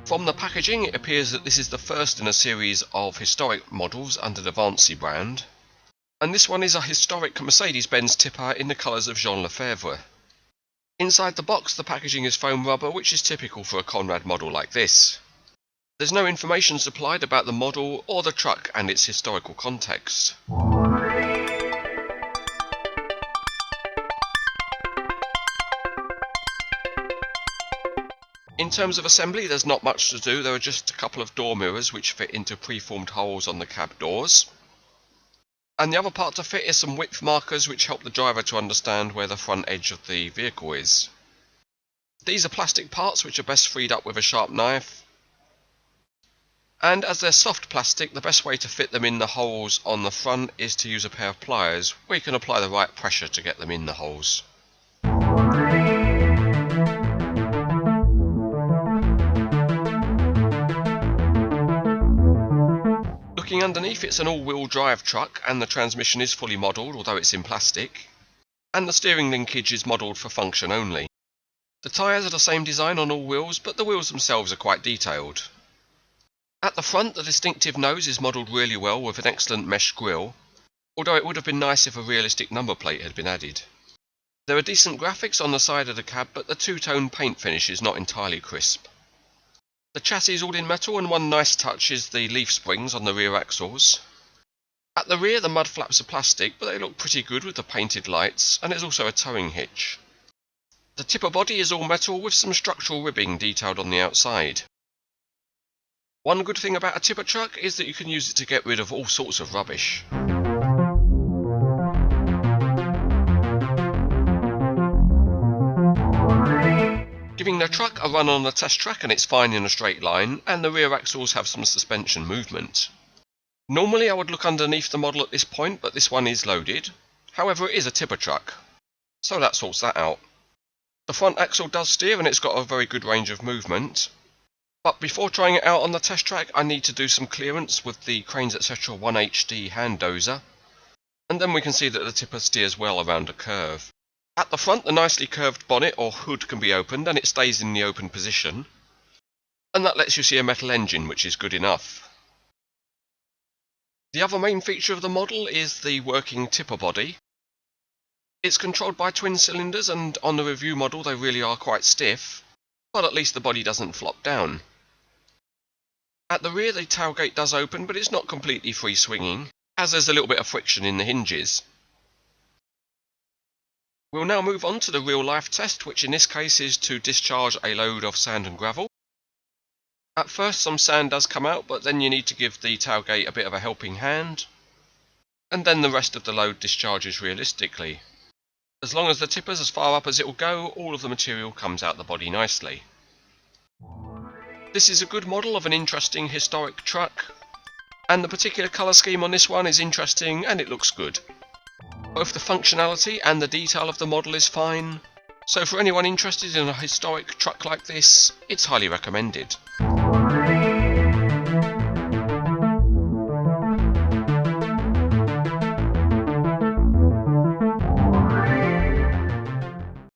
From the packaging, it appears that this is the first in a series of historic models under the Vancy brand, and this one is a historic Mercedes-Benz tipper in the colours of Jean Lefebvre. Inside the box, the packaging is foam rubber, which is typical for a Conrad model like this. There's no information supplied about the model or the truck and its historical context. In terms of assembly, there's not much to do. There are just a couple of door mirrors which fit into preformed holes on the cab doors. And the other part to fit is some width markers which help the driver to understand where the front edge of the vehicle is. These are plastic parts which are best freed up with a sharp knife. And as they're soft plastic, the best way to fit them in the holes on the front is to use a pair of pliers, where you can apply the right pressure to get them in the holes. Looking underneath, it's an all-wheel drive truck and the transmission is fully modelled, although it's in plastic, and the steering linkage is modelled for function only. The tyres are the same design on all wheels, but the wheels themselves are quite detailed. At the front, the distinctive nose is modelled really well with an excellent mesh grille, although it would have been nice if a realistic number plate had been added. There are decent graphics on the side of the cab, but the two-tone paint finish is not entirely crisp. The chassis is all in metal, and one nice touch is the leaf springs on the rear axles. At the rear, the mud flaps are plastic, but they look pretty good with the painted lights, and there's also a towing hitch. The tipper body is all metal with some structural ribbing detailed on the outside. One good thing about a tipper truck is that you can use it to get rid of all sorts of rubbish. Giving the truck a run on the test track and it's fine in a straight line, and the rear axles have some suspension movement. Normally I would look underneath the model at this point, but this one is loaded. However, it is a tipper truck, so that sorts that out. The front axle does steer and it's got a very good range of movement. But before trying it out on the test track, I need to do some clearance with the CranesEtcTV 1HD hand dozer, and then we can see that the tipper steers well around a curve. At the front, the nicely curved bonnet or hood can be opened and it stays in the open position, and that lets you see a metal engine, which is good enough. The other main feature of the model is the working tipper body. It's controlled by twin cylinders, and on the review model they really are quite stiff, but at least the body doesn't flop down. At the rear, the tailgate does open, but it's not completely free swinging, as there's a little bit of friction in the hinges. We'll now move on to the real life test, which in this case is to discharge a load of sand and gravel. At first some sand does come out, but then you need to give the tailgate a bit of a helping hand, and then the rest of the load discharges realistically. As long as the tipper's as far up as it will go, all of the material comes out the body nicely. This is a good model of an interesting historic truck, and the particular colour scheme on this one is interesting and it looks good. Both the functionality and the detail of the model is fine, so for anyone interested in a historic truck like this, it's highly recommended.